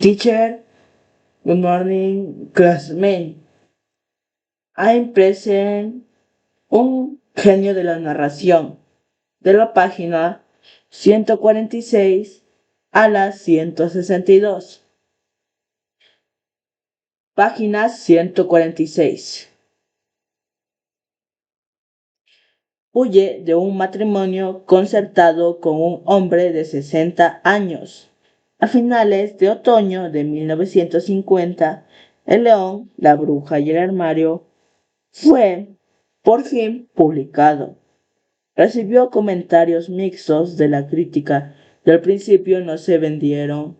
Teacher, good morning, classmate. I'm present, un genio de la narración, de la página 146 a la 162. Página 146. Huye de un matrimonio concertado con un hombre de 60 años. A finales de otoño de 1950, El león, la bruja y el armario fue por fin publicado. Recibió comentarios mixtos de la crítica y al principio no se vendieron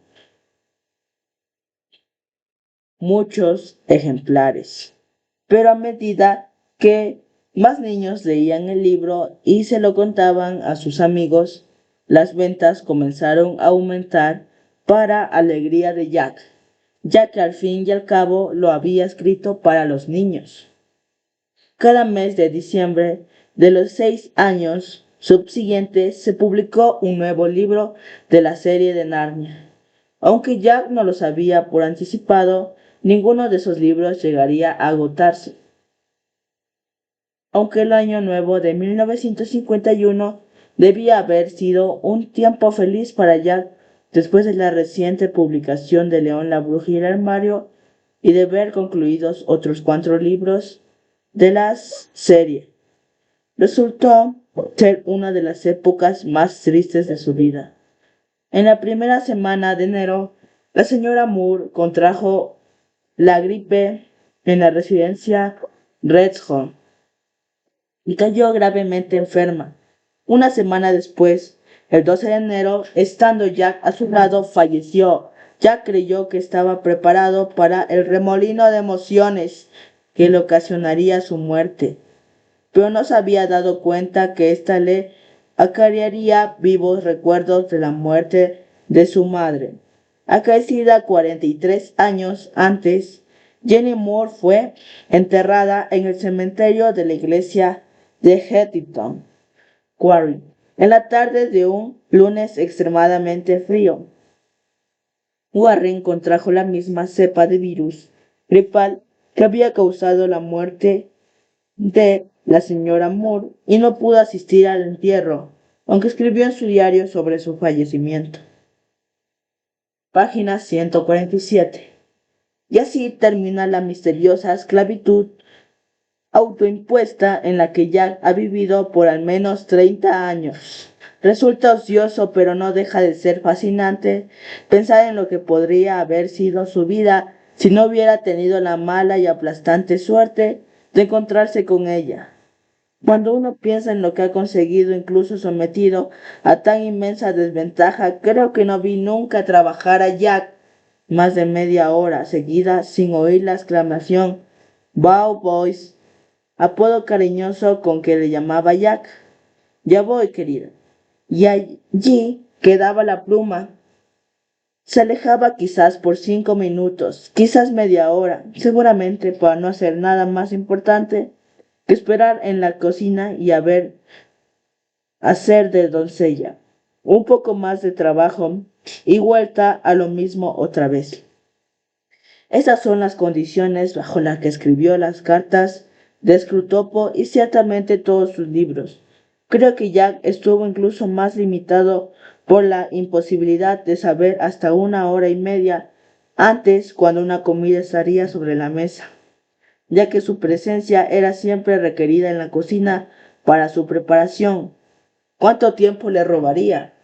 muchos ejemplares, pero a medida que más niños leían el libro y se lo contaban a sus amigos, las ventas comenzaron a aumentar para alegría de Jack, ya que al fin y al cabo lo había escrito para los niños. Cada mes de diciembre de los 6 años subsiguientes se publicó un nuevo libro de la serie de Narnia. Aunque Jack no lo sabía por anticipado, ninguno de esos libros llegaría a agotarse. Aunque el año nuevo de 1951 debía haber sido un tiempo feliz para Jack después de la reciente publicación de León, la bruja y el armario y de ver concluidos otros 4 libros de la serie, resultó ser una de las épocas más tristes de su vida. En la primera semana de enero, la señora Moore contrajo la gripe en la residencia Redstone y cayó gravemente enferma. Una semana después, el 12 de enero, estando Jack a su lado, falleció. Jack creyó que estaba preparado para el remolino de emociones que le ocasionaría su muerte, pero no se había dado cuenta que ésta le acarrearía vivos recuerdos de la muerte de su madre. Acaecida 43 años antes, Jenny Moore fue enterrada en el cementerio de la iglesia de Huntington Quarry, en la tarde de un lunes extremadamente frío. Warren contrajo la misma cepa de virus gripal que había causado la muerte de la señora Moore y no pudo asistir al entierro, aunque escribió en su diario sobre su fallecimiento. Página 147. Y así termina la misteriosa esclavitud autoimpuesta en la que Jack ha vivido por al menos 30 años. Resulta ocioso, pero no deja de ser fascinante pensar en lo que podría haber sido su vida si no hubiera tenido la mala y aplastante suerte de encontrarse con ella. Cuando uno piensa en lo que ha conseguido, incluso sometido a tan inmensa desventaja, creo que no vi nunca trabajar a Jack más de media hora seguida sin oír la exclamación "Bow Boys", apodo cariñoso con que le llamaba Jack. Ya voy, querida. Y allí quedaba la pluma. Se alejaba quizás por 5 minutos, quizás media hora, seguramente para no hacer nada más importante que esperar en la cocina y hacer de doncella. Un poco más de trabajo y vuelta a lo mismo otra vez. Esas son las condiciones bajo las que escribió las cartas de Scrutopo y ciertamente todos sus libros. Creo que Jack estuvo incluso más limitado por la imposibilidad de saber hasta 1 hora y media antes cuando una comida estaría sobre la mesa, ya que su presencia era siempre requerida en la cocina para su preparación. ¿Cuánto tiempo le robaría?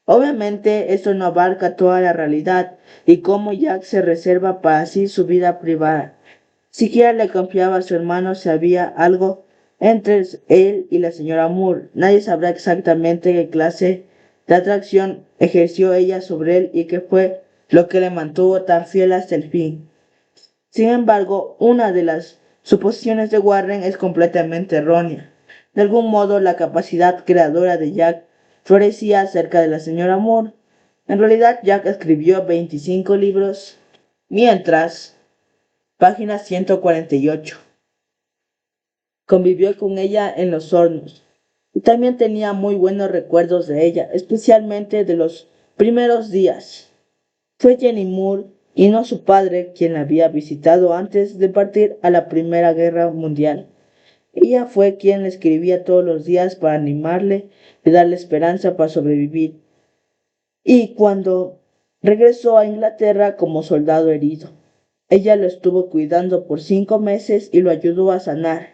Obviamente esto no abarca toda la realidad y cómo Jack se reserva para sí su vida privada. Siquiera le confiaba a su hermano si había algo entre él y la señora Moore. Nadie sabrá exactamente qué clase de atracción ejerció ella sobre él y qué fue lo que le mantuvo tan fiel hasta el fin. Sin embargo, una de las suposiciones de Warren es completamente errónea. De algún modo, la capacidad creadora de Jack florecía cerca de la señora Moore. En realidad, Jack escribió 25 libros, mientras, página 148, convivió con ella en los hornos. Y también tenía muy buenos recuerdos de ella, especialmente de los primeros días. Fue Jenny Moore y no su padre quien la había visitado antes de partir a la Primera Guerra Mundial. Ella fue quien le escribía todos los días para animarle y darle esperanza para sobrevivir. Y cuando regresó a Inglaterra como soldado herido, ella lo estuvo cuidando por 5 meses y lo ayudó a sanar.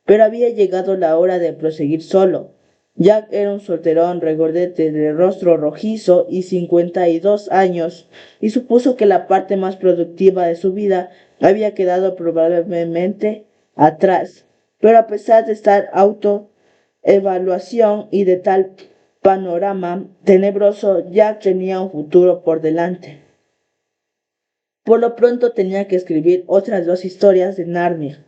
Pero había llegado la hora de proseguir solo. Jack era un solterón regordete de rostro rojizo y 52 años, y supuso que la parte más productiva de su vida había quedado probablemente atrás. Pero a pesar de estar autoevaluación y de tal panorama tenebroso, Jack tenía un futuro por delante. Por lo pronto tenía que escribir otras 2 historias de Narnia,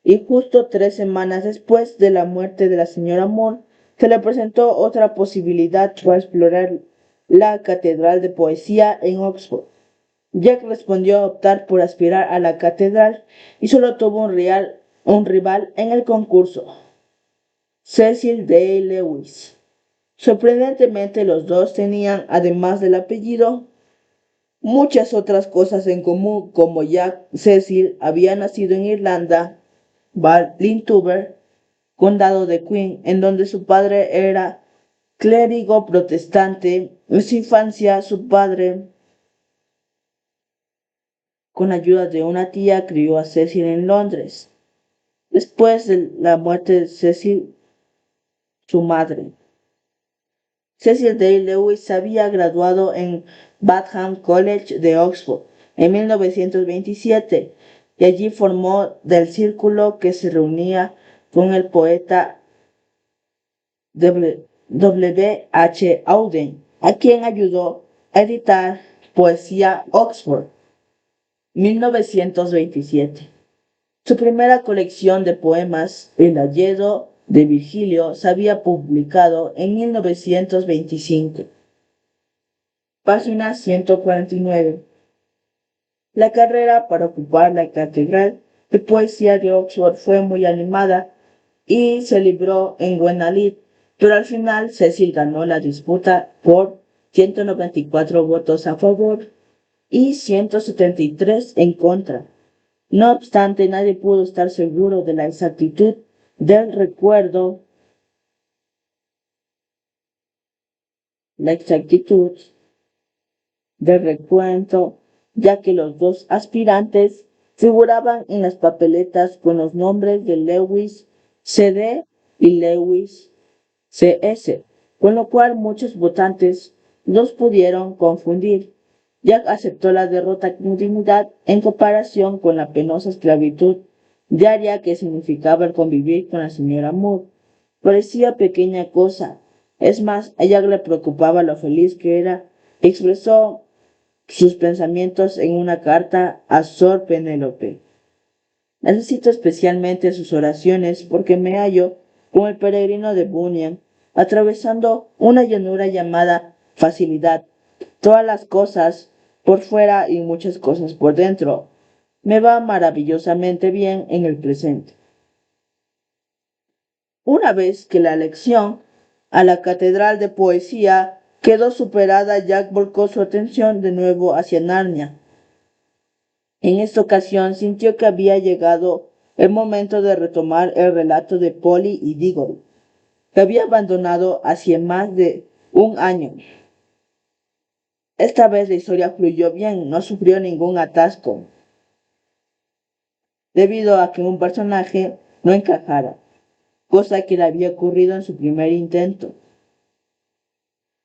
y justo 3 semanas después de la muerte de la señora Moore, se le presentó otra posibilidad para explorar la Catedral de Poesía en Oxford. Jack respondió a optar por aspirar a la catedral y solo tuvo un rival en el concurso, Cecil D. Lewis. Sorprendentemente, los dos tenían, además del apellido, muchas otras cosas en común, como Jack Cecil había nacido en Irlanda, Ballintuber, condado de Queen, en donde su padre era clérigo protestante. En su infancia, su padre, con ayuda de una tía, crió a Cecil en Londres. Después de la muerte de Cecil, su madre, Cecil D. Lewis se había graduado en Batham College de Oxford en 1927 y allí formó del círculo que se reunía con el poeta W. H. Auden, a quien ayudó a editar Poesía Oxford, 1927. Su primera colección de poemas, El Hayedo de Virgilio, se había publicado en 1925. Página 149. La carrera para ocupar la Catedral de Poesía de Oxford fue muy animada y se libró en buena lid, pero al final Cecil ganó la disputa por 194 votos a favor y 173 en contra. No obstante, nadie pudo estar seguro de la exactitud del recuerdo, la exactitud del recuento, ya que los dos aspirantes figuraban en las papeletas con los nombres de Lewis CD y Lewis CS, con lo cual muchos votantes los pudieron confundir. Jack aceptó la derrota con dignidad en comparación con la penosa esclavitud diaria que significaba el convivir con la señora Moore. Parecía pequeña cosa. Es más, a Jack le preocupaba lo feliz que era. Expresó sus pensamientos en una carta a Sor Penélope. Necesito especialmente sus oraciones porque me hallo con el peregrino de Bunyan, atravesando una llanura llamada facilidad. Todas las cosas por fuera y muchas cosas por dentro. Me va maravillosamente bien en el presente. Una vez que la elección a la Catedral de Poesía quedó superada, Jack volcó su atención de nuevo hacia Narnia. En esta ocasión sintió que había llegado el momento de retomar el relato de Polly y Diggory, que había abandonado hacía más de un año. Esta vez la historia fluyó bien, no sufrió ningún atasco, debido a que un personaje no encajara, cosa que le había ocurrido en su primer intento.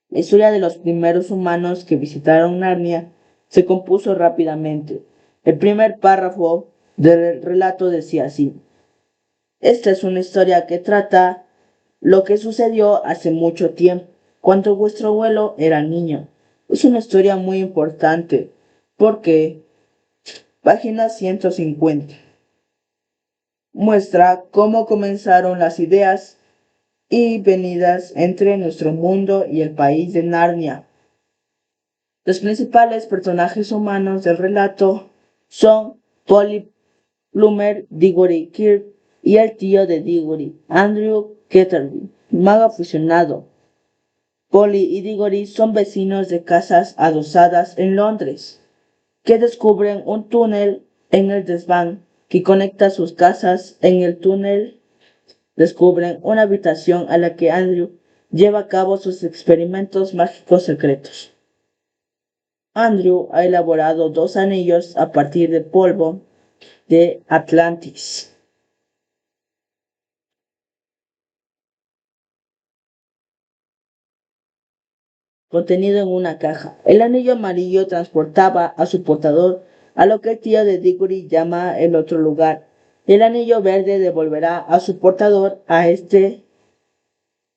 La historia de los primeros humanos que visitaron Narnia se compuso rápidamente. El primer párrafo del relato decía así: esta es una historia que trata lo que sucedió hace mucho tiempo, cuando vuestro abuelo era niño. Es una historia muy importante, porque, página 150, muestra cómo comenzaron las ideas y venidas entre nuestro mundo y el país de Narnia. Los principales personajes humanos del relato son Polly Plummer, Diggory Kirk y el tío de Diggory, Andrew Ketterby, mago aficionado. Polly y Diggory son vecinos de casas adosadas en Londres, que descubren un túnel en el desván que conecta sus casas. En el túnel descubren una habitación a la que Andrew lleva a cabo sus experimentos mágicos secretos. Andrew ha elaborado 2 anillos a partir de polvo de Atlantis. Contenido en una caja. El anillo amarillo transportaba a su portador a lo que el tío de Diggory llama el otro lugar. El anillo verde devolverá a su portador a este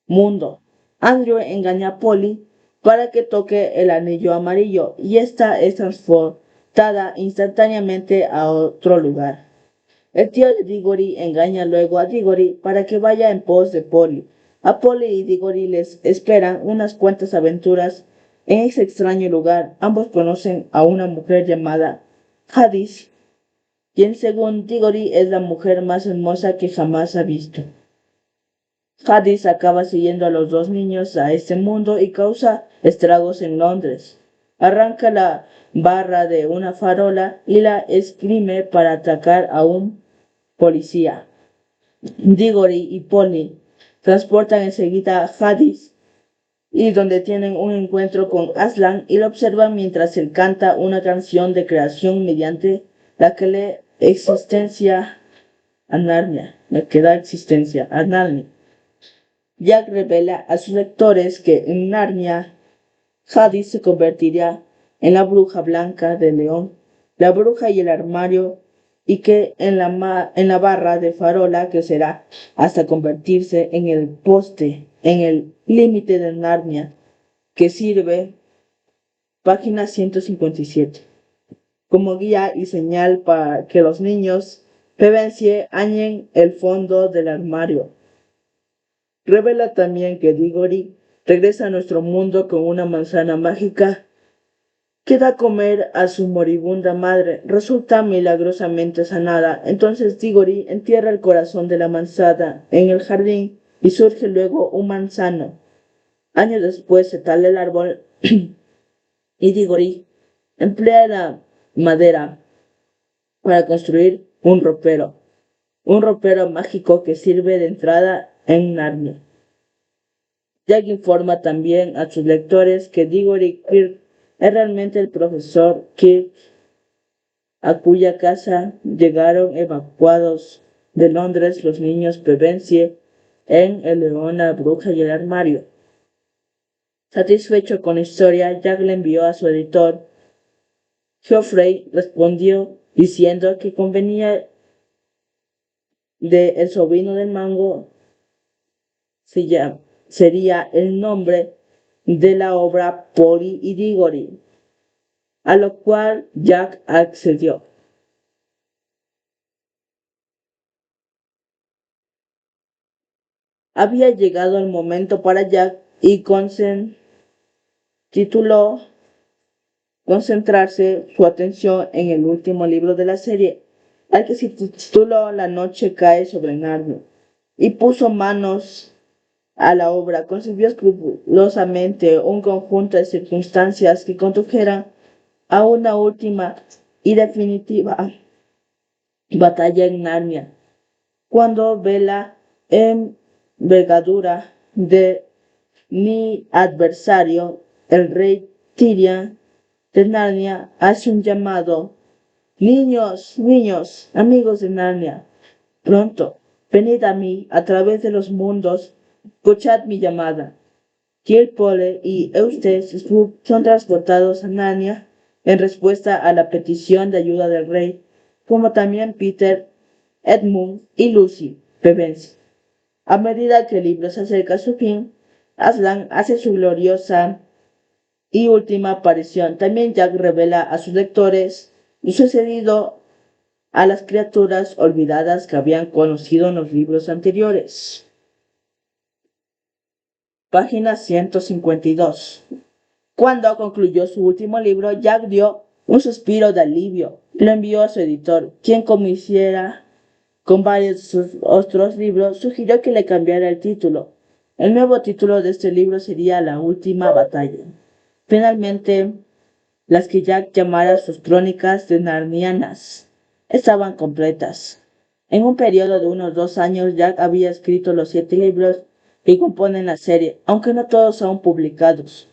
mundo. Andrew engaña a Polly para que toque el anillo amarillo y esta es transportada instantáneamente a otro lugar. El tío de Diggory engaña luego a Diggory para que vaya en pos de Polly. A Polly y Diggory les esperan unas cuantas aventuras en ese extraño lugar. Ambos conocen a una mujer llamada Hadis, quien según Diggory es la mujer más hermosa que jamás ha visto. Hadis acaba siguiendo a los 2 niños a este mundo y causa estragos en Londres. Arranca la barra de una farola y la exprime para atacar a un policía. Diggory y Polly transportan enseguida a Hadis y donde tienen un encuentro con Aslan y lo observan mientras él canta una canción de creación mediante la que da existencia a Narnia. Jack revela a sus lectores que en Narnia Hadis se convertirá en la bruja blanca de León, la bruja y el armario, y que en la barra de farola crecerá hasta convertirse en el poste, en el límite de Narnia, que sirve, página 157, como guía y señal para que los niños Pevensey hallen el fondo del armario. Revela también que Diggory regresa a nuestro mundo con una manzana mágica que da a comer a su moribunda madre. Resulta milagrosamente sanada. Entonces Diggory entierra el corazón de la manzana en el jardín y surge luego un manzano. Años después se tala el árbol y Diggory emplea la madera para construir un ropero mágico que sirve de entrada en Narnia. Jack informa también a sus lectores que Diggory Quirk es realmente el profesor Kirk, a cuya casa llegaron evacuados de Londres los niños Pevensey en El león, la bruja y el armario. Satisfecho con la historia, Jack le envió a su editor. Geoffrey respondió diciendo que convenía de El sobrino del mango sería el nombre de la obra Polly y Diggory, a lo cual Jack accedió. Había llegado el momento para Jack y tituló concentrarse su atención en el último libro de la serie, al que se tituló La noche cae sobre Narnia, y puso manos a la obra. Concibió escrupulosamente un conjunto de circunstancias que condujeran a una última y definitiva batalla en Narnia. Cuando ve la envergadura de mi adversario, el rey Tyrion de Narnia hace un llamado. Niños, niños, amigos de Narnia, pronto, venid a mí a través de los mundos, escuchad mi llamada. Kirk, Polly y Eustace son transportados a Narnia en respuesta a la petición de ayuda del rey, como también Peter, Edmund y Lucy Pevensey. A medida que el libro se acerca a su fin, Aslan hace su gloriosa y última aparición. También Jack revela a sus lectores lo sucedido a las criaturas olvidadas que habían conocido en los libros anteriores. Página 152. Cuando concluyó su último libro, Jack dio un suspiro de alivio. Lo envió a su editor, quien, como hiciera con varios de sus otros libros, sugirió que le cambiara el título. El nuevo título de este libro sería La última batalla. Finalmente, las que Jack llamara sus crónicas de narnianas estaban completas. En un periodo de unos 2 años, Jack había escrito los 7 libros que componen la serie, aunque no todos son publicados.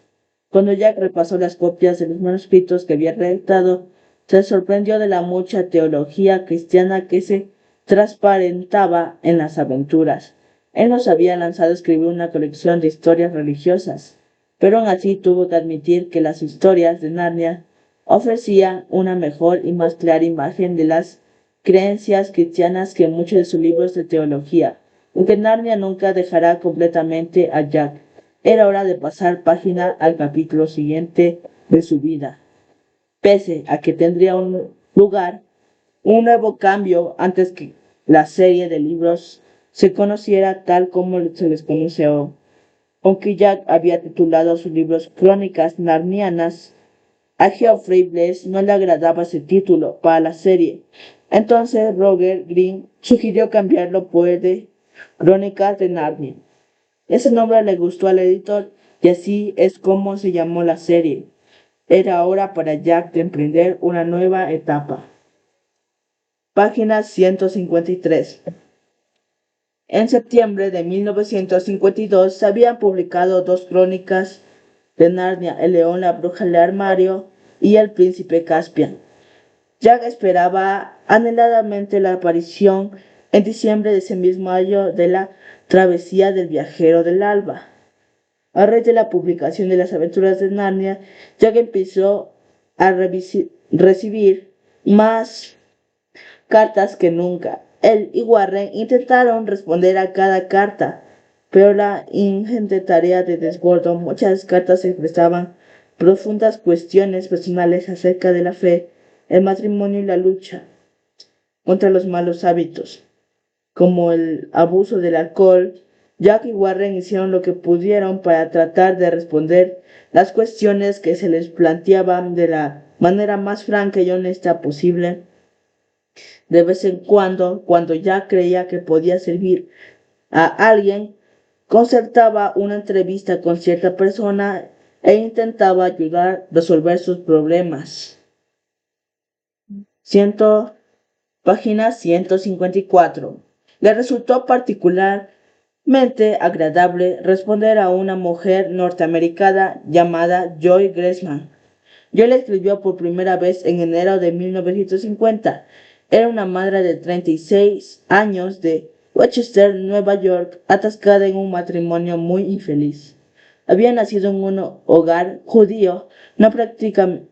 Cuando Jack repasó las copias de los manuscritos que había redactado, se sorprendió de la mucha teología cristiana que se transparentaba en las aventuras. Él nos había lanzado a escribir una colección de historias religiosas, pero aún así tuvo que admitir que las historias de Narnia ofrecían una mejor y más clara imagen de las creencias cristianas que muchos de sus libros de teología, aunque Narnia nunca dejará completamente a Jack. Era hora de pasar página al capítulo siguiente de su vida, pese a que tendría un nuevo cambio antes que la serie de libros se conociera tal como se les conoce hoy. Aunque Jack había titulado sus libros Crónicas Narnianas, a Geoffrey Bless no le agradaba ese título para la serie. Entonces Roger Green sugirió cambiarlo por el de Crónicas de Narnia. Ese nombre le gustó al editor y así es como se llamó la serie. Era hora para Jack de emprender una nueva etapa. Página 153. En septiembre de 1952 se habían publicado 2 crónicas de Narnia, El león, la bruja, el armario y El príncipe Caspian. Jack esperaba anheladamente la aparición en diciembre de ese mismo año de la travesía del viajero del alba. A raíz de la publicación de las aventuras de Narnia, Jack empezó a recibir más cartas que nunca. Él y Warren intentaron responder a cada carta, pero la ingente tarea de desbordo, muchas cartas expresaban profundas cuestiones personales acerca de la fe, el matrimonio y la lucha contra los malos hábitos, como el abuso del alcohol. Jack y Warren hicieron lo que pudieron para tratar de responder las cuestiones que se les planteaban de la manera más franca y honesta posible. De vez en cuando Jack creía que podía servir a alguien, concertaba una entrevista con cierta persona e intentaba ayudar a resolver sus problemas. Página 154. Le resultó particularmente agradable responder a una mujer norteamericana llamada Joy Gressman. Joy le escribió por primera vez en enero de 1950. Era una madre de 36 años de Westchester, Nueva York, atascada en un matrimonio muy infeliz. Había nacido en un hogar judío, no prácticamente,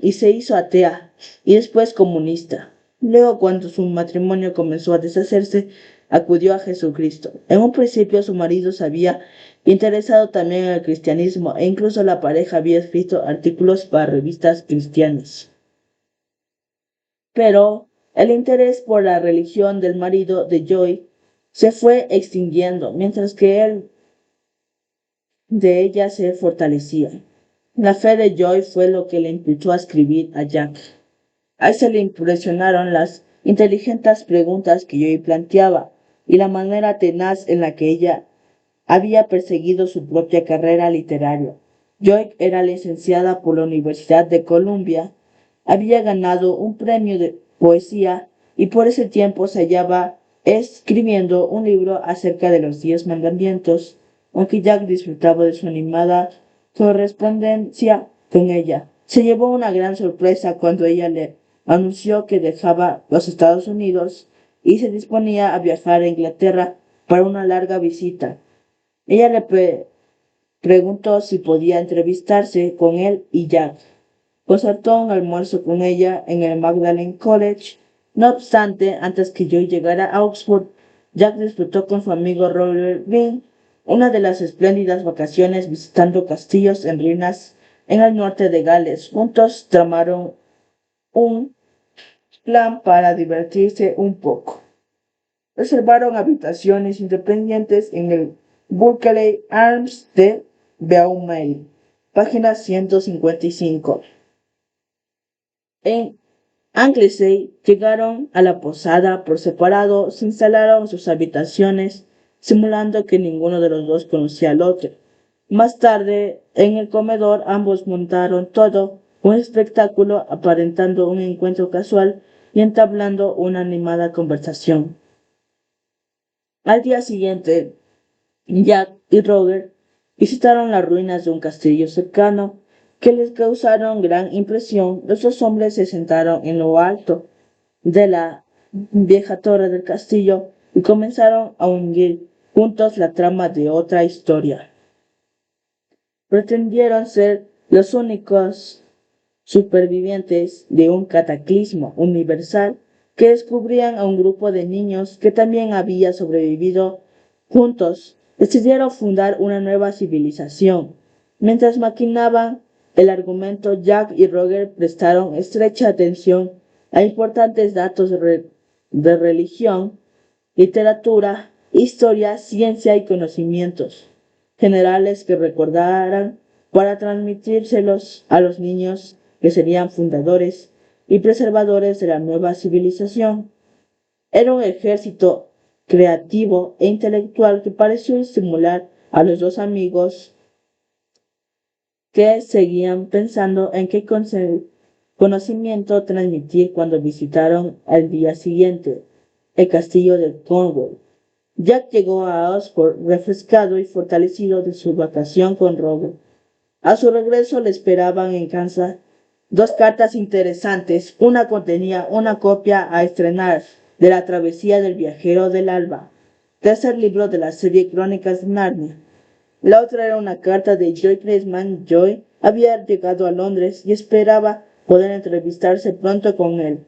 y se hizo atea y después comunista. Luego, cuando su matrimonio comenzó a deshacerse, acudió a Jesucristo. En un principio su marido se había interesado también en el cristianismo e incluso la pareja había escrito artículos para revistas cristianas. Pero el interés por la religión del marido de Joy se fue extinguiendo, mientras que él de ella se fortalecía. La fe de Joy fue lo que le impulsó a escribir a Jack. A él se le impresionaron las inteligentes preguntas que Joy planteaba y la manera tenaz en la que ella había perseguido su propia carrera literaria. Joy era licenciada por la Universidad de Columbia, había ganado un premio de poesía y por ese tiempo se hallaba escribiendo un libro acerca de los 10 mandamientos, aunque Jack disfrutaba de su animada correspondencia con ella. Se llevó una gran sorpresa cuando ella le anunció que dejaba los Estados Unidos y se disponía a viajar a Inglaterra para una larga visita. Ella le preguntó si podía entrevistarse con él y Jack. Concertó un almuerzo con ella en el Magdalen College. No obstante, antes que Joy llegara a Oxford, Jack disfrutó con su amigo Robert Greene una de las espléndidas vacaciones visitando castillos en ruinas en el norte de Gales. Juntos tramaron un plan para divertirse un poco. Reservaron habitaciones independientes en el Berkeley Arms de Beaumont, página 155. En Anglesey llegaron a la posada por separado, se instalaron sus habitaciones, simulando que ninguno de los dos conocía al otro. Más tarde, en el comedor, ambos montaron todo un espectáculo aparentando un encuentro casual y entablando una animada conversación. Al día siguiente, Jack y Roger visitaron las ruinas de un castillo cercano que les causaron gran impresión. Los dos hombres se sentaron en lo alto de la vieja torre del castillo y comenzaron a unir juntos la trama de otra historia. Pretendieron ser los únicos supervivientes de un cataclismo universal que descubrían a un grupo de niños que también había sobrevivido. Juntos decidieron fundar una nueva civilización. Mientras maquinaban el argumento, Jack y Roger prestaron estrecha atención a importantes datos de religión, literatura, historia, ciencia y conocimientos generales que recordaran para transmitírselos a los niños que serían fundadores y preservadores de la nueva civilización. Era un ejército creativo e intelectual que pareció estimular a los dos amigos que seguían pensando en qué conocimiento transmitir cuando visitaron al día siguiente el castillo de Cornwall. Jack llegó a Oxford refrescado y fortalecido de su vacación con Roger. A su regreso le esperaban en casa dos cartas interesantes. Una contenía una copia a estrenar de La travesía del viajero del alba, tercer libro de la serie Crónicas de Narnia. La otra era una carta de Joy Cresman. Joy había llegado a Londres y esperaba poder entrevistarse pronto con él.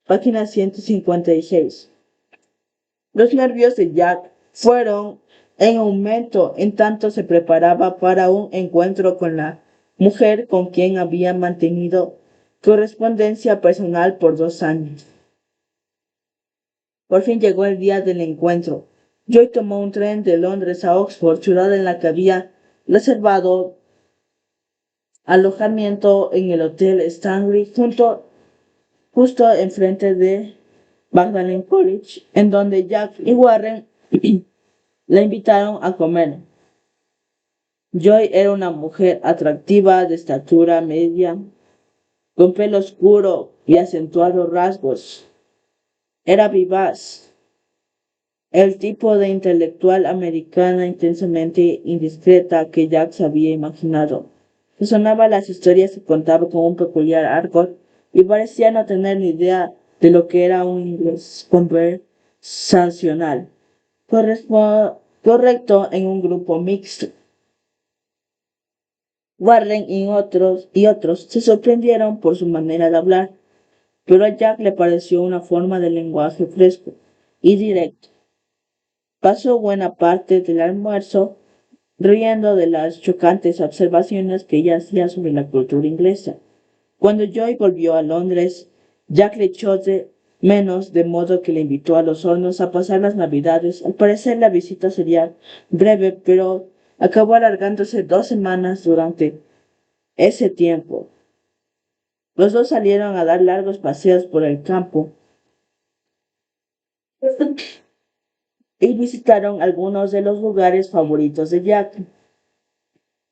Página 156. Los nervios de Jack fueron en aumento en tanto se preparaba para un encuentro con la mujer con quien había mantenido correspondencia personal por 2 años. Por fin llegó el día del encuentro. Joy tomó un tren de Londres a Oxford, ciudad en la que había reservado alojamiento en el Hotel Stanley, justo enfrente de Magdalen College, en donde Jack y Warren la invitaron a comer. Joy era una mujer atractiva de estatura media, con pelo oscuro y acentuados rasgos. Era vivaz, el tipo de intelectual americana intensamente indiscreta que Jack se había imaginado. Resonaba las historias que contaba con un peculiar argot y parecía no tener ni idea de lo que era un inglés conversacional, correcto en un grupo mixto. Warren y otros se sorprendieron por su manera de hablar, pero a Jack le pareció una forma de lenguaje fresco y directo. Pasó buena parte del almuerzo riendo de las chocantes observaciones que ella hacía sobre la cultura inglesa. Cuando Joy volvió a Londres, Jack le echó de menos, de modo que le invitó a los hornos a pasar las Navidades. Al parecer la visita sería breve, pero acabó alargándose 2 semanas. Durante ese tiempo, los dos salieron a dar largos paseos por el campo y visitaron algunos de los lugares favoritos de Jack.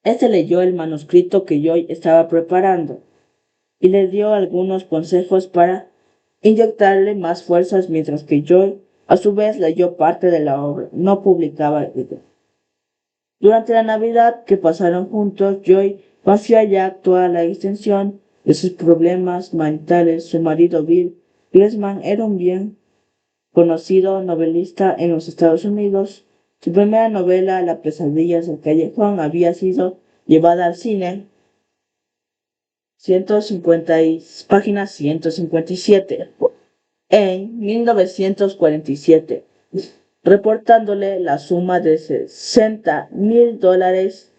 Este leyó el manuscrito que Joy estaba preparando y le dio algunos consejos para inyectarle más fuerzas, mientras que Joy, a su vez, leyó parte de la obra. No publicaba ella. Durante la Navidad que pasaron juntos, Joy confió a Jack toda la extensión de sus problemas maritales. Su marido Bill Glessman era un bien conocido novelista en los Estados Unidos. Su primera novela, La pesadilla del callejón, había sido llevada al cine. página 157. En 1947, reportándole la suma de $60,000.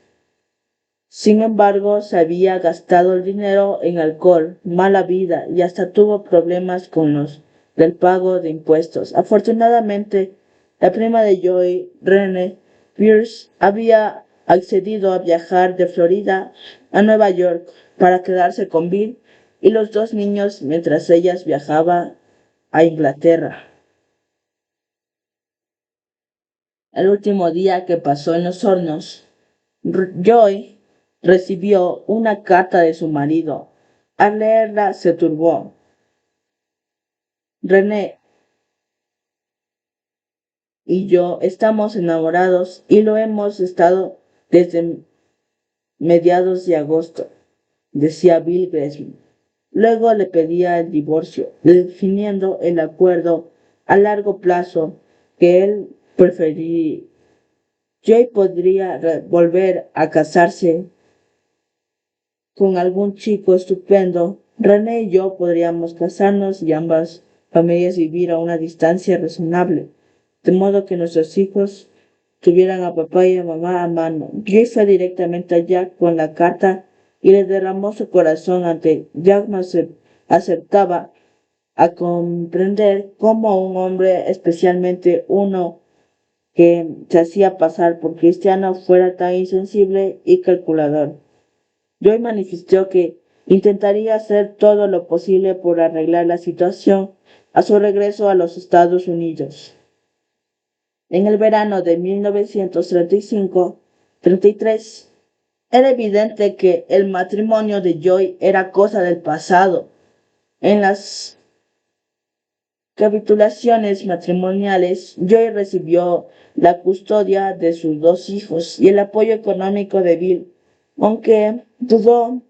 Sin embargo, se había gastado el dinero en alcohol, mala vida y hasta tuvo problemas con los del pago de impuestos. Afortunadamente, la prima de Joy, Renee Pierce, había accedido a viajar de Florida a Nueva York para quedarse con Bill y los 2 niños mientras ella viajaba a Inglaterra. El último día que pasó en los hornos, Joy recibió una carta de su marido. Al leerla se turbó. René y yo estamos enamorados y lo hemos estado desde mediados de agosto, decía Bill Gresham. Luego le pedía el divorcio, definiendo el acuerdo a largo plazo que él preferiría. Joy podría volver a casarse con algún chico estupendo. René y yo podríamos casarnos y ambas familias vivir a una distancia razonable, de modo que nuestros hijos tuvieran a papá y a mamá a mano. Joy fue directamente a Jack con la carta y le derramó su corazón ante Jack. No aceptaba a comprender cómo un hombre, especialmente uno que se hacía pasar por cristiano, fuera tan insensible y calculador. Joy manifestó que intentaría hacer todo lo posible por arreglar la situación a su regreso a los Estados Unidos. En el verano de 1933, era evidente que el matrimonio de Joy era cosa del pasado. En las capitulaciones matrimoniales, Joy recibió la custodia de sus dos hijos y el apoyo económico de Bill, aunque dudó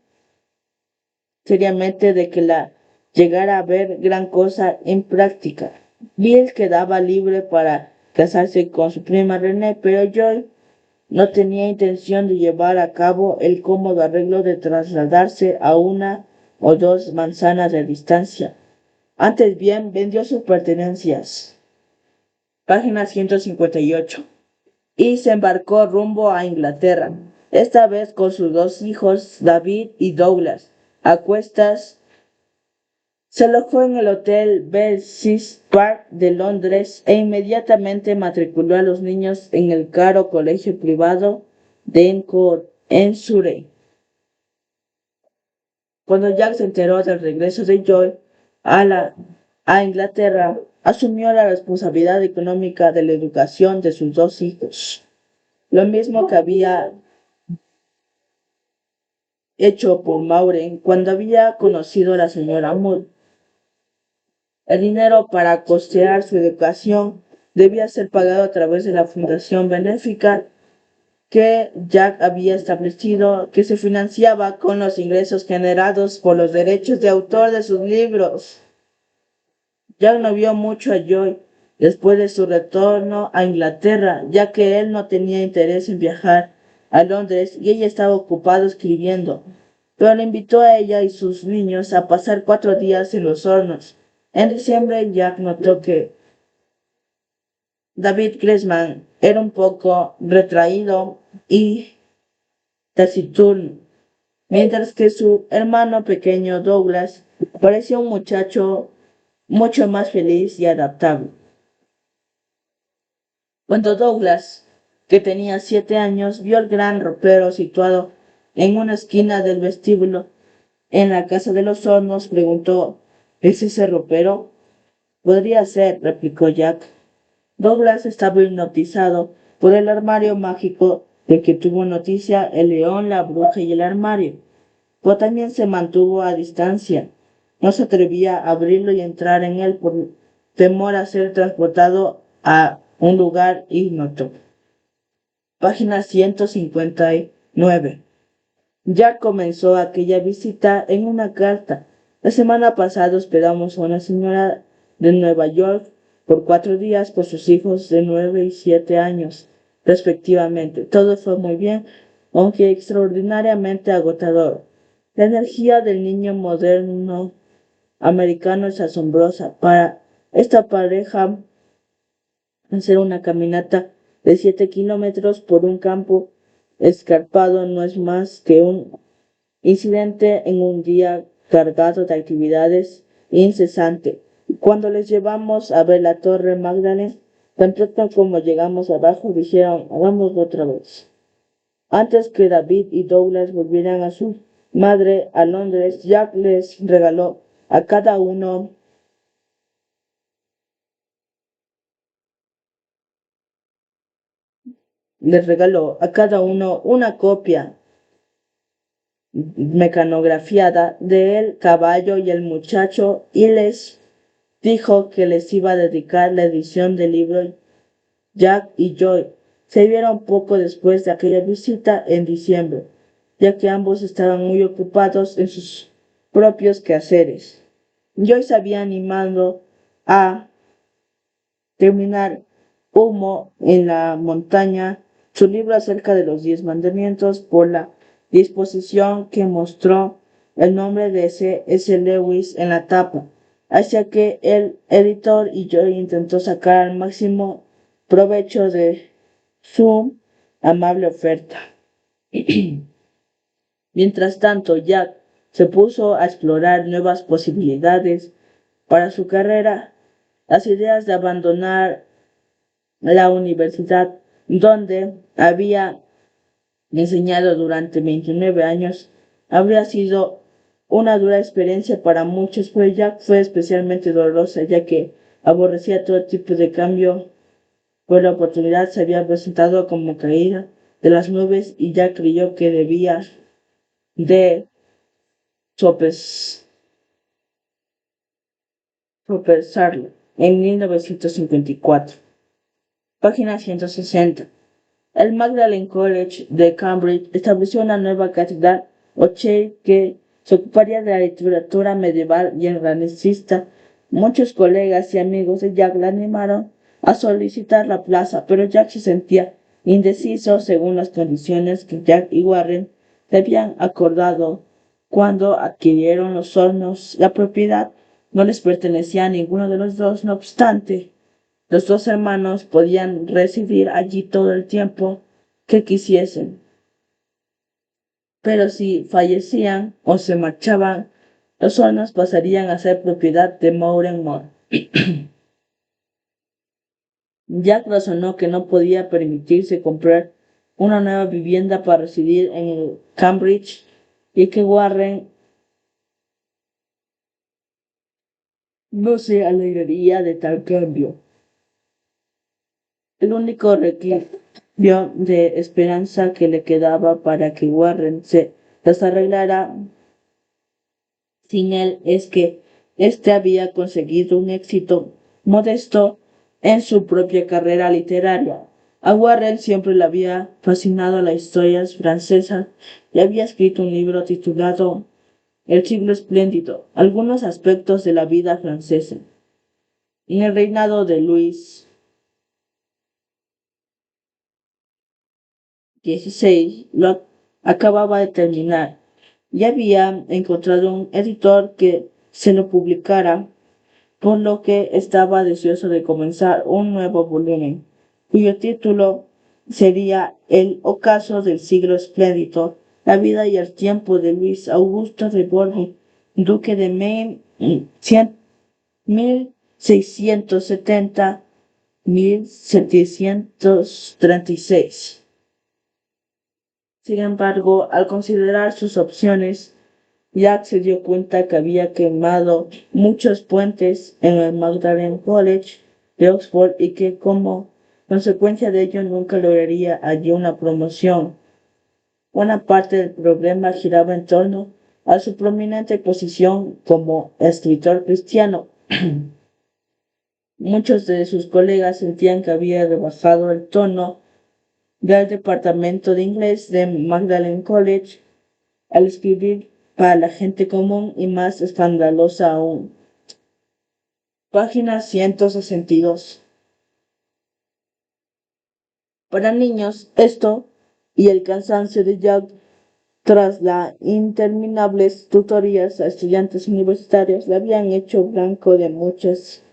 seriamente de que la llegara a ver gran cosa en práctica. Bill quedaba libre para casarse con su prima René, pero Joy no tenía intención de llevar a cabo el cómodo arreglo de trasladarse a una o dos manzanas de distancia. Antes bien, vendió sus pertenencias. Página 158. Y se embarcó rumbo a Inglaterra, esta vez con sus dos hijos, David y Douglas. A cuestas, se alojó en el Hotel Belsize Park de Londres e inmediatamente matriculó a los niños en el caro colegio privado de Encourt, en Surrey. Cuando Jack se enteró del regreso de Joy a Inglaterra, asumió la responsabilidad económica de la educación de sus dos hijos, lo mismo que había hecho por Maureen cuando había conocido a la señora Moore. El dinero para costear su educación debía ser pagado a través de la fundación benéfica que Jack había establecido, que se financiaba con los ingresos generados por los derechos de autor de sus libros. Jack no vio mucho a Joy después de su retorno a Inglaterra, ya que él no tenía interés en viajar a Londres y ella estaba ocupada escribiendo, pero le invitó a ella y sus niños a pasar 4 días en los hornos. En diciembre, Jack notó que David Gresham era un poco retraído y taciturno, mientras que su hermano pequeño Douglas parecía un muchacho mucho más feliz y adaptable. Cuando Douglas, que tenía 7 años, vio el gran ropero situado en una esquina del vestíbulo en la casa de los hornos, preguntó: ¿Es ese ropero? Podría ser, replicó Jack. Douglas estaba hipnotizado por el armario mágico del que tuvo noticia el león, la bruja y el armario, pero también se mantuvo a distancia. No se atrevía a abrirlo y entrar en él por temor a ser transportado a un lugar ignoto. Página 159. Ya comenzó aquella visita en una carta. La semana pasada hospedamos a una señora de Nueva York por 4 días con sus hijos de 9 y 7 años, respectivamente. Todo fue muy bien, aunque extraordinariamente agotador. La energía del niño moderno americano es asombrosa. Para esta pareja, hacer una caminata de 7 kilómetros por un campo escarpado no es más que un incidente en un día cargado de actividades incesante. Cuando les llevamos a ver la Torre Magdalene, tan pronto como llegamos abajo, dijeron: hagámoslo otra vez. Antes que David y Douglas volvieran a su madre a Londres, Jack les regaló a cada uno les regaló a cada uno una copia mecanografiada de El caballo y el muchacho y les dijo que les iba a dedicar la edición del libro. Jack y Joy se vieron poco después de aquella visita en diciembre, ya que ambos estaban muy ocupados en sus propios quehaceres. Joy se había animado a terminar Humo en la montaña, su libro acerca de los 10 mandamientos, por la disposición que mostró el nombre de C.S. Lewis en la tapa, hacia que el editor y yo intentó sacar al máximo provecho de su amable oferta. Mientras tanto, Jack se puso a explorar nuevas posibilidades para su carrera. Las ideas de abandonar la universidad donde había enseñado durante 29 años habría sido una dura experiencia para muchos, pero Jack fue especialmente dolorosa, ya que aborrecía todo tipo de cambio, pues la oportunidad se había presentado como caída de las nubes y Jack creyó que debía de sopesarlo. En 1954, página 160. El Magdalen College de Cambridge estableció una nueva cátedra O'Shea que se ocuparía de la literatura medieval y renacentista. Muchos colegas y amigos de Jack le animaron a solicitar la plaza, pero Jack se sentía indeciso según las condiciones que Jack y Warren le habían acordado cuando adquirieron los hornos. La propiedad no les pertenecía a ninguno de los dos, no obstante. Los dos hermanos podían residir allí todo el tiempo que quisiesen, pero si fallecían o se marchaban, los hornos pasarían a ser propiedad de Moore Moore. Jack razonó que no podía permitirse comprar una nueva vivienda para residir en Cambridge y que Warren no se alegraría de tal cambio. El único requisito de esperanza que le quedaba para que Warren se las arreglara sin él es que éste había conseguido un éxito modesto en su propia carrera literaria. A Warren siempre le había fascinado las historias francesas y había escrito un libro titulado El siglo espléndido, algunos aspectos de la vida francesa. En el reinado de Luis XVI lo acababa de terminar y había encontrado un editor que se lo publicara, por lo que estaba deseoso de comenzar un nuevo volumen, cuyo título sería El ocaso del siglo espléndido, la vida y el tiempo de Luis Augusto de Borbón, duque de Maine, 1670-1736. Sin embargo, al considerar sus opciones, Jack se dio cuenta que había quemado muchos puentes en el Magdalen College de Oxford y que como consecuencia de ello nunca lograría allí una promoción. Buena parte del problema giraba en torno a su prominente posición como escritor cristiano. Muchos de sus colegas sentían que había rebajado el tono del departamento de inglés de Magdalen College al escribir para la gente común y más escandalosa aún. Página 162. Para niños, esto y el cansancio de Jack tras las interminables tutorías a estudiantes universitarios le habían hecho blanco de muchas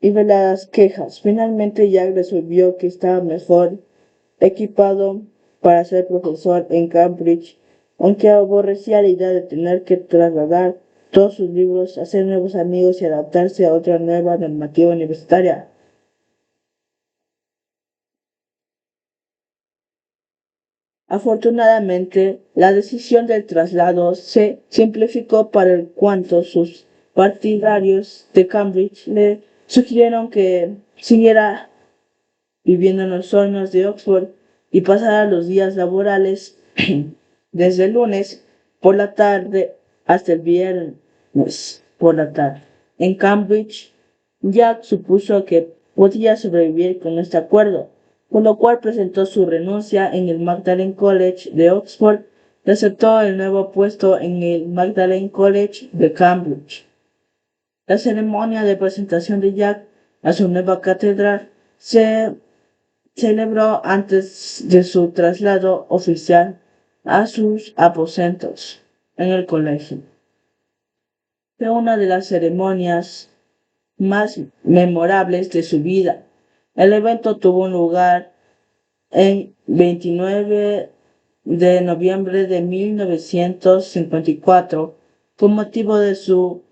y veladas quejas. Finalmente Jack resolvió que estaba mejor equipado para ser profesor en Cambridge, aunque aborrecía la idea de tener que trasladar todos sus libros, hacer nuevos amigos y adaptarse a otra nueva normativa universitaria. Afortunadamente, la decisión del traslado se simplificó para el cuanto sus partidarios de Cambridge le sugirieron que siguiera viviendo en los hornos de Oxford y pasara los días laborales desde el lunes por la tarde hasta el viernes por la tarde. En Cambridge, Jack supuso que podía sobrevivir con este acuerdo, con lo cual presentó su renuncia en el Magdalen College de Oxford y aceptó el nuevo puesto en el Magdalen College de Cambridge. La ceremonia de presentación de Jack a su nueva cátedra se celebró antes de su traslado oficial a sus aposentos en el colegio. Fue una de las ceremonias más memorables de su vida. El evento tuvo lugar el 29 de noviembre de 1954 con motivo de su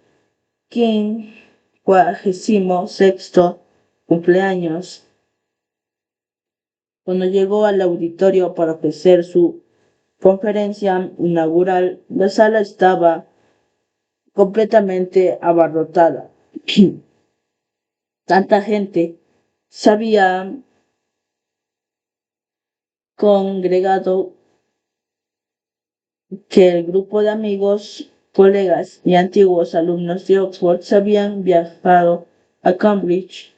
56º cumpleaños. Cuando llegó al auditorio para ofrecer su conferencia inaugural, la sala estaba completamente abarrotada. Tanta gente se había congregado que el grupo de amigos, colegas y antiguos alumnos de Oxford se habían viajado a Cambridge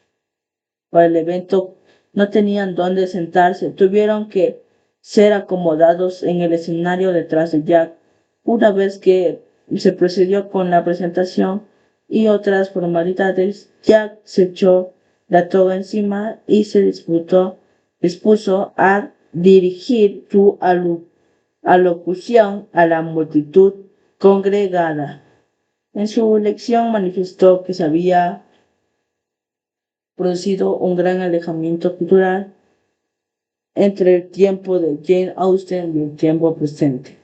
para el evento. No tenían dónde sentarse, tuvieron que ser acomodados en el escenario detrás de Jack. Una vez que se procedió con la presentación y otras formalidades, Jack se echó la toga encima y se dispuso a dirigir su alocución a la multitud congregada. En su lección manifestó que se había producido un gran alejamiento cultural entre el tiempo de Jane Austen y el tiempo presente.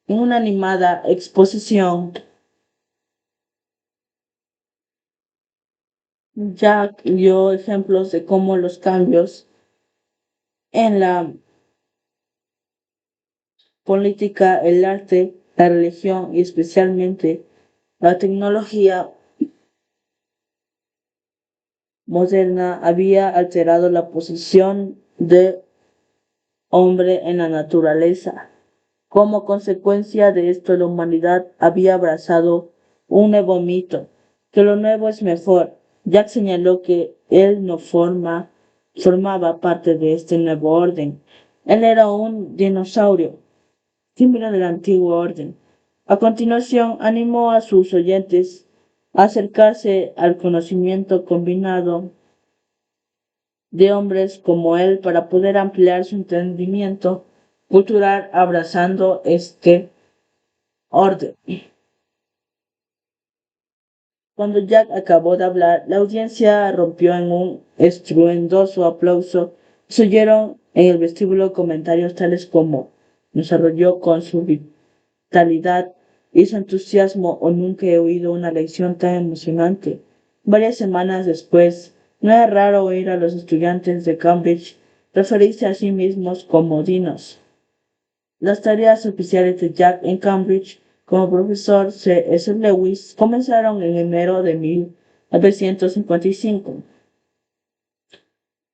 En una animada exposición, Jack dio ejemplos de cómo los cambios en la política, el arte, la religión y especialmente la tecnología moderna había alterado la posición del hombre en la naturaleza. Como consecuencia de esto, la humanidad había abrazado un nuevo mito, que lo nuevo es mejor. Jack señaló que él no formaba parte de este nuevo orden. Él era un dinosaurio, símbolo del antiguo orden. A continuación, animó a sus oyentes a acercarse al conocimiento combinado de hombres como él para poder ampliar su entendimiento cultural abrazando este orden. Cuando Jack acabó de hablar, la audiencia rompió en un estruendoso aplauso. Se oyeron en el vestíbulo comentarios tales como nos arrolló con su vitalidad y su entusiasmo o nunca he oído una lección tan emocionante. Varias semanas después, no era raro oír a los estudiantes de Cambridge referirse a sí mismos como dinos. Las tareas oficiales de Jack en Cambridge como profesor C. S. Lewis comenzaron en enero de 1955.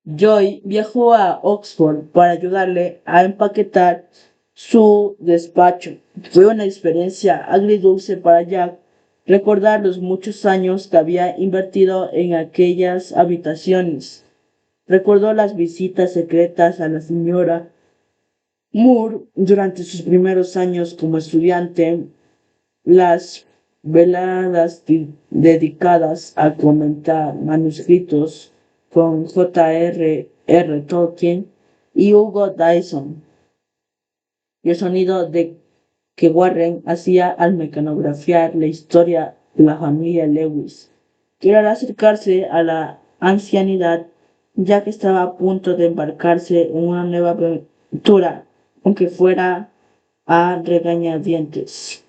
Joy viajó a Oxford para ayudarle a empaquetar su despacho. Fue una experiencia agridulce para Jack recordar los muchos años que había invertido en aquellas habitaciones. Recordó las visitas secretas a la señora Moore durante sus primeros años como estudiante, las veladas dedicadas a comentar manuscritos con J.R.R. Tolkien y Hugo Dyson, y el sonido de que Warren hacía al mecanografiar la historia de la familia Lewis. Y al acercarse a la ancianidad, ya que estaba a punto de embarcarse en una nueva aventura, aunque fuera a regañadientes.